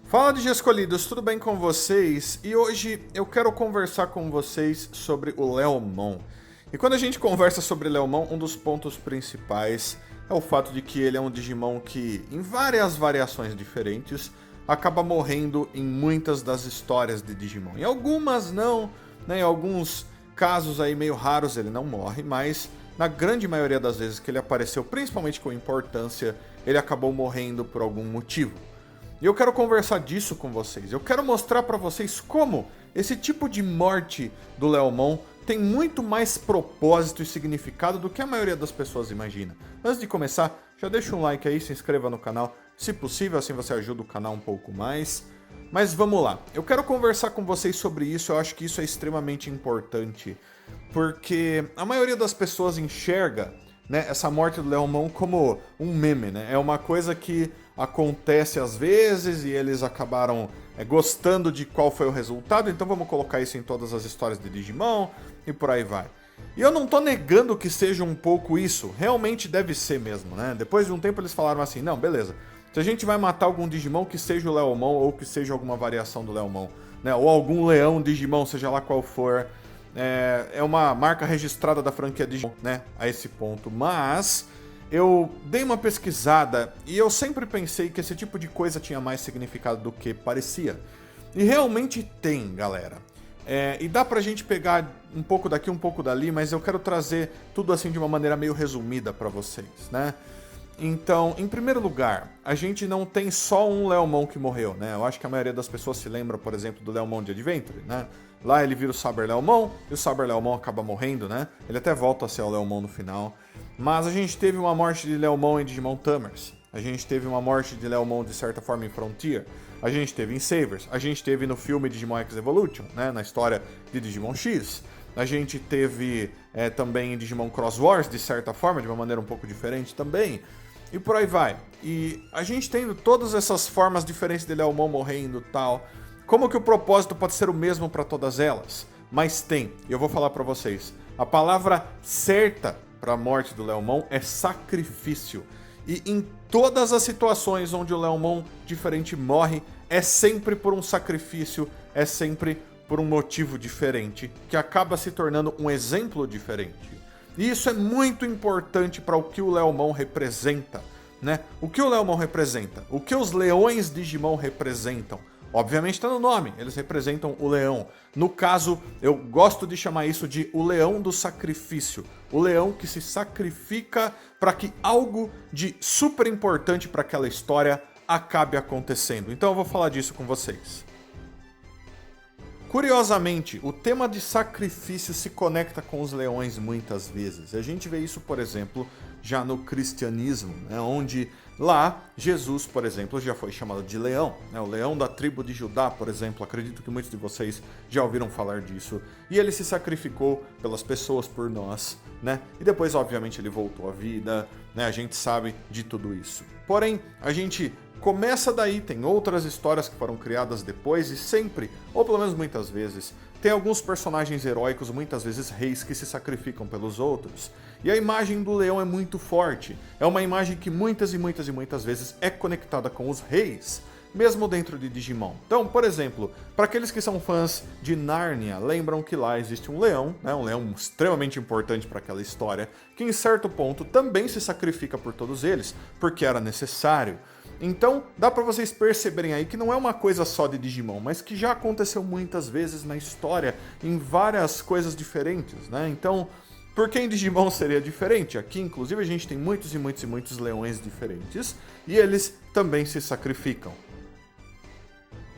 Fala de Escolhidos, tudo bem com vocês? E hoje eu quero conversar com vocês sobre o Leomon. E quando a gente conversa sobre Leomon, um dos pontos principais é o fato de que ele é um Digimon que, em várias variações diferentes, acaba morrendo em muitas das histórias de Digimon. Em algumas não, né? Em alguns casos aí meio raros ele não morre, mas na grande maioria das vezes que ele apareceu, principalmente com importância, ele acabou morrendo por algum motivo. E eu quero conversar disso com vocês. Eu quero mostrar pra vocês como esse tipo de morte do Leomon tem muito mais propósito e significado do que a maioria das pessoas imagina. Antes de começar, já deixa um like aí, se inscreva no canal, se possível, assim você ajuda o canal um pouco mais. Mas vamos lá, eu quero conversar com vocês sobre isso, eu acho que isso é extremamente importante, porque a maioria das pessoas enxerga, né, essa morte do Leomon como um meme, né? É uma coisa que acontece às vezes e eles acabaram gostando de qual foi o resultado, então vamos colocar isso em todas as histórias de Digimon e por aí vai. E eu não tô negando que seja um pouco isso, realmente deve ser mesmo, né? Depois de um tempo eles falaram assim, não, beleza, se a gente vai matar algum Digimon, que seja o Leomon ou que seja alguma variação do Leomon, né? Ou algum leão Digimon, seja lá qual for, é uma marca registrada da franquia Digimon, né? A esse ponto, mas eu dei uma pesquisada e eu sempre pensei que esse tipo de coisa tinha mais significado do que parecia. E realmente tem, galera. E dá pra gente pegar um pouco daqui, um pouco dali, mas eu quero trazer tudo assim de uma maneira meio resumida pra vocês, né? Então, em primeiro lugar, a gente não tem só um Leomon que morreu, né? Eu acho que a maioria das pessoas se lembra, por exemplo, do Leomon de Adventure, né? Lá ele vira o Saber Leomon e o Saber Leomon acaba morrendo, né? Ele até volta a ser o Leomon no final. Mas a gente teve uma morte de Leomon em Digimon Tamers. A gente teve uma morte de Leomon de certa forma em Frontier. A gente teve em Savers. A gente teve no filme Digimon X Evolution, né? Na história de Digimon X. A gente teve também em Digimon Cross Wars, de certa forma, de uma maneira um pouco diferente também. E por aí vai. E a gente tendo todas essas formas diferentes de Leomon morrendo e tal, como que o propósito pode ser o mesmo para todas elas? Mas tem, e eu vou falar para vocês. A palavra certa para a morte do Leomon é sacrifício. E em todas as situações onde o Leomon diferente morre, é sempre por um sacrifício, é sempre por um motivo diferente, que acaba se tornando um exemplo diferente. E isso é muito importante para o que o Leomon representa, né? O que o Leomon representa? O que os leões Digimon representam? Obviamente está no nome, eles representam o leão. No caso, eu gosto de chamar isso de o leão do sacrifício. O leão que se sacrifica para que algo de super importante para aquela história acabe acontecendo. Então eu vou falar disso com vocês. Curiosamente, o tema de sacrifício se conecta com os leões muitas vezes. A gente vê isso, por exemplo, já no cristianismo, né, onde lá Jesus, por exemplo, já foi chamado de leão, né, o leão da tribo de Judá, por exemplo. Acredito que muitos de vocês já ouviram falar disso. E ele se sacrificou pelas pessoas, por nós, né? E depois, obviamente, ele voltou à vida, né? A gente sabe de tudo isso. Porém, a gente começa daí, tem outras histórias que foram criadas depois e sempre, ou pelo menos muitas vezes, tem alguns personagens heróicos, muitas vezes reis, que se sacrificam pelos outros. E a imagem do leão é muito forte. É uma imagem que muitas e muitas e muitas vezes é conectada com os reis, mesmo dentro de Digimon. Então, por exemplo, para aqueles que são fãs de Nárnia, lembram que lá existe um leão, né, um leão extremamente importante para aquela história, que em certo ponto também se sacrifica por todos eles, porque era necessário. Então, dá pra vocês perceberem aí que não é uma coisa só de Digimon, mas que já aconteceu muitas vezes na história, em várias coisas diferentes, né? Então, por que em Digimon seria diferente? Aqui, inclusive, a gente tem muitos e muitos e muitos leões diferentes, e eles também se sacrificam.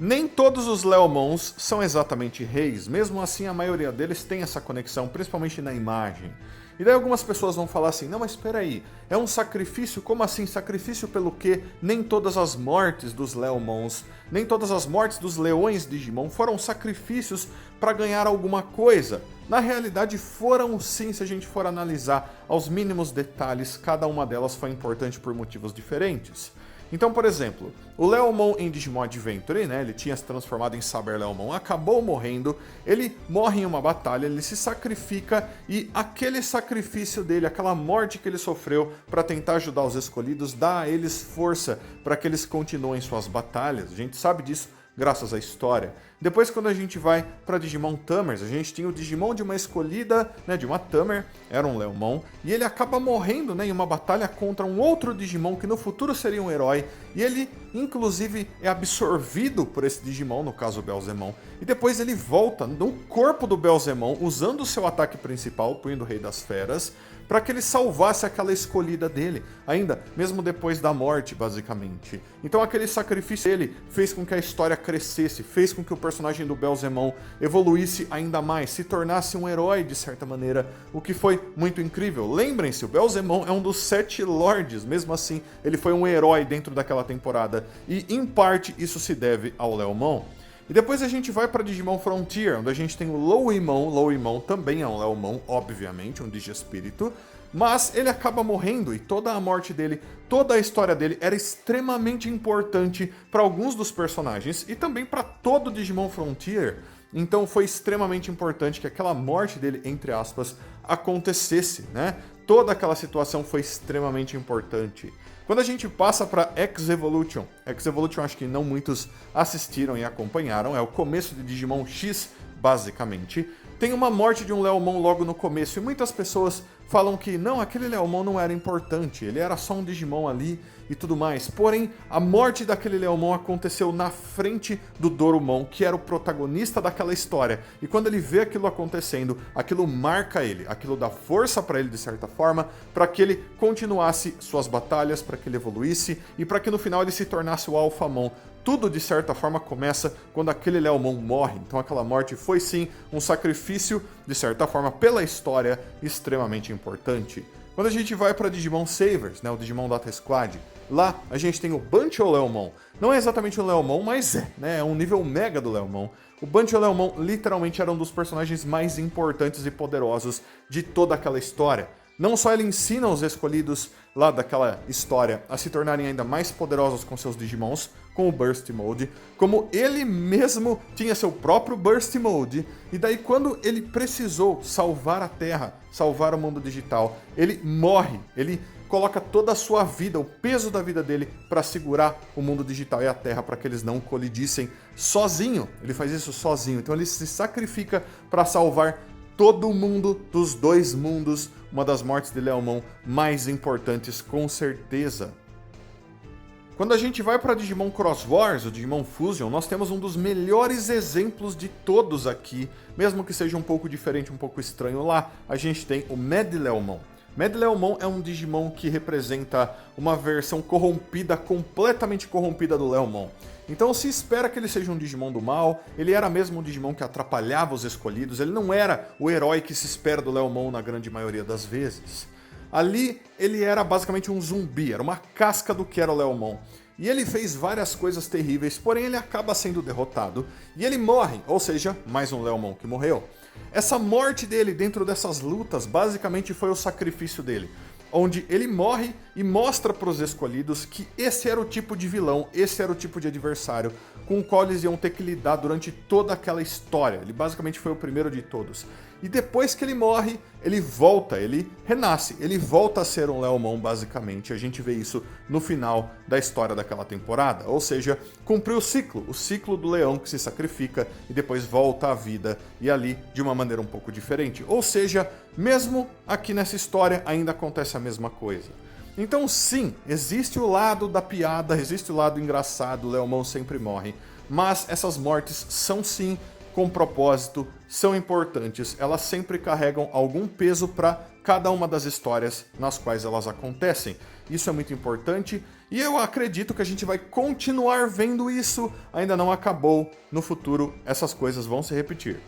Nem todos os Leomons são exatamente reis, mesmo assim a maioria deles tem essa conexão, principalmente na imagem. E daí algumas pessoas vão falar assim, não, mas espera aí, é um sacrifício? Como assim? Sacrifício pelo quê? Nem todas as mortes dos Leomons, nem todas as mortes dos leões Digimon foram sacrifícios para ganhar alguma coisa. Na realidade foram sim, se a gente for analisar aos mínimos detalhes, cada uma delas foi importante por motivos diferentes. Então, por exemplo, o Leomon em Digimon Adventure, né, ele tinha se transformado em Saber Leomon, acabou morrendo, ele morre em uma batalha, ele se sacrifica e aquele sacrifício dele, aquela morte que ele sofreu para tentar ajudar os escolhidos, dá a eles força para que eles continuem suas batalhas. A gente sabe disso graças à história. Depois, quando a gente vai para Digimon Tamers, a gente tinha o Digimon de uma escolhida, né, de uma Tamer, era um Leomon, e ele acaba morrendo, né, em uma batalha contra um outro Digimon que no futuro seria um herói, e ele, inclusive, é absorvido por esse Digimon, no caso o Belzemon, e depois ele volta no corpo do Belzemon, usando o seu ataque principal, o Punho do Rei das Feras, para que ele salvasse aquela escolhida dele, ainda mesmo depois da morte, basicamente. Então aquele sacrifício dele fez com que a história crescesse, fez com que o personagem do Belzemon evoluísse ainda mais, se tornasse um herói de certa maneira, o que foi muito incrível. Lembrem-se, o Belzemon é um dos 7 Lords, mesmo assim ele foi um herói dentro daquela temporada, e em parte isso se deve ao Leomon. E depois a gente vai para Digimon Frontier, onde a gente tem o Louimon. Louimon também é um Leomon, obviamente, um Digiespírito, mas ele acaba morrendo e toda a morte dele, toda a história dele era extremamente importante para alguns dos personagens e também para todo Digimon Frontier. Então foi extremamente importante que aquela morte dele, entre aspas, acontecesse, né? Toda aquela situação foi extremamente importante. Quando a gente passa para X-Evolution acho que não muitos assistiram e acompanharam, é o começo de Digimon X, basicamente. Tem uma morte de um Leomon logo no começo e muitas pessoas falam que não, aquele Leomon não era importante, ele era só um Digimon ali e tudo mais. Porém, a morte daquele Leomon aconteceu na frente do Dorumon, que era o protagonista daquela história. E quando ele vê aquilo acontecendo, aquilo marca ele, aquilo dá força para ele de certa forma, para que ele continuasse suas batalhas, para que ele evoluísse e para que no final ele se tornasse o Alphamon. Tudo, de certa forma, começa quando aquele Leomon morre. Então aquela morte foi, sim, um sacrifício, de certa forma, pela história, extremamente importante. Quando a gente vai para Digimon Savers, né, o Digimon Data Squad, lá a gente tem o Bancho Leomon. Não é exatamente um Leomon, mas é um nível mega do Leomon. O Bancho Leomon literalmente era um dos personagens mais importantes e poderosos de toda aquela história. Não só ele ensina os escolhidos lá daquela história a se tornarem ainda mais poderosos com seus Digimons, com o Burst Mode, como ele mesmo tinha seu próprio Burst Mode, e daí quando ele precisou salvar a Terra, salvar o mundo digital, ele morre, ele coloca toda a sua vida, o peso da vida dele, para segurar o mundo digital e a Terra para que eles não colidissem sozinho. Ele faz isso sozinho, então ele se sacrifica para salvar todo mundo dos 2 mundos, uma das mortes de Leomon mais importantes, com certeza. Quando a gente vai para Digimon Cross Wars, o Digimon Fusion, nós temos um dos melhores exemplos de todos aqui, mesmo que seja um pouco diferente, um pouco estranho lá, a gente tem o Mad Leomon. Mad Leomon é um Digimon que representa uma versão corrompida, completamente corrompida do Leomon. Então se espera que ele seja um Digimon do mal, ele era mesmo um Digimon que atrapalhava os escolhidos, ele não era o herói que se espera do Leomon na grande maioria das vezes. Ali ele era basicamente um zumbi, era uma casca do que era o Leomon. E ele fez várias coisas terríveis, porém ele acaba sendo derrotado e ele morre, ou seja, mais um Leomon que morreu. Essa morte dele dentro dessas lutas basicamente foi o sacrifício dele, onde ele morre e mostra para os escolhidos que esse era o tipo de vilão, esse era o tipo de adversário com o qual eles iam ter que lidar durante toda aquela história. Ele basicamente foi o primeiro de todos. E depois que ele morre, ele volta, ele renasce, ele volta a ser um Leomon basicamente. A gente vê isso no final da história daquela temporada, ou seja, cumpriu o ciclo do leão que se sacrifica e depois volta à vida, e ali de uma maneira um pouco diferente. Ou seja, mesmo aqui nessa história ainda acontece a mesma coisa. Então sim, existe o lado da piada, existe o lado engraçado, o Leomon sempre morre, mas essas mortes são sim com propósito, são importantes, elas sempre carregam algum peso para cada uma das histórias nas quais elas acontecem. Isso é muito importante e eu acredito que a gente vai continuar vendo isso, ainda não acabou, no futuro essas coisas vão se repetir.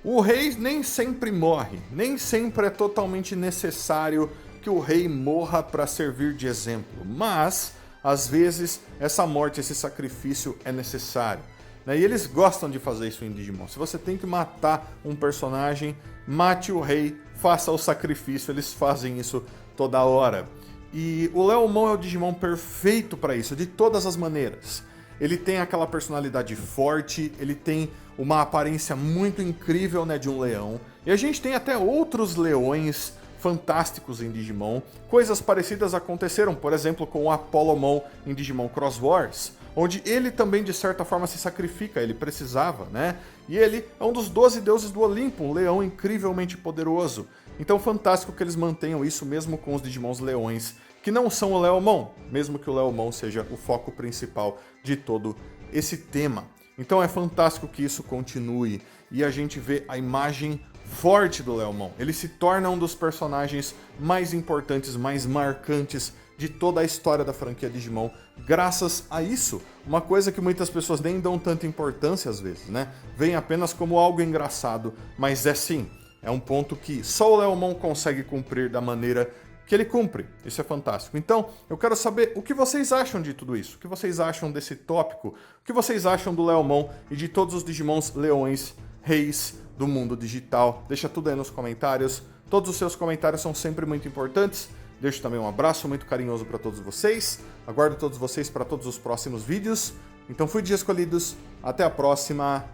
O rei nem sempre morre, nem sempre é totalmente necessário que o rei morra para servir de exemplo, mas às vezes essa morte, esse sacrifício é necessário. E eles gostam de fazer isso em Digimon. Se você tem que matar um personagem, mate o rei, faça o sacrifício, eles fazem isso toda hora. E o Leomon é o Digimon perfeito para isso, de todas as maneiras. Ele tem aquela personalidade forte, ele tem uma aparência muito incrível, né, de um leão. E a gente tem até outros leões fantásticos em Digimon. Coisas parecidas aconteceram, por exemplo, com o Apollomon em Digimon Cross Wars, onde ele também, de certa forma, se sacrifica, ele precisava, né? E ele é um dos 12 deuses do Olimpo, um leão incrivelmente poderoso. Então, fantástico que eles mantenham isso mesmo com os Digimons leões, que não são o Leomon, mesmo que o Leomon seja o foco principal de todo esse tema. Então é fantástico que isso continue e a gente vê a imagem forte do Leomon. Ele se torna um dos personagens mais importantes, mais marcantes de toda a história da franquia Digimon, graças a isso. Uma coisa que muitas pessoas nem dão tanta importância às vezes, né? Vem apenas como algo engraçado, mas é sim, é um ponto que só o Leomon consegue cumprir da maneira que ele cumpre. Isso é fantástico. Então, eu quero saber o que vocês acham de tudo isso. O que vocês acham desse tópico? O que vocês acham do Leomon e de todos os Digimons leões, reis do mundo digital? Deixa tudo aí nos comentários. Todos os seus comentários são sempre muito importantes. Deixo também um abraço muito carinhoso para todos vocês. Aguardo todos vocês para todos os próximos vídeos. Então, fui de Escolhidos. Até a próxima.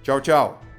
Tchau, tchau.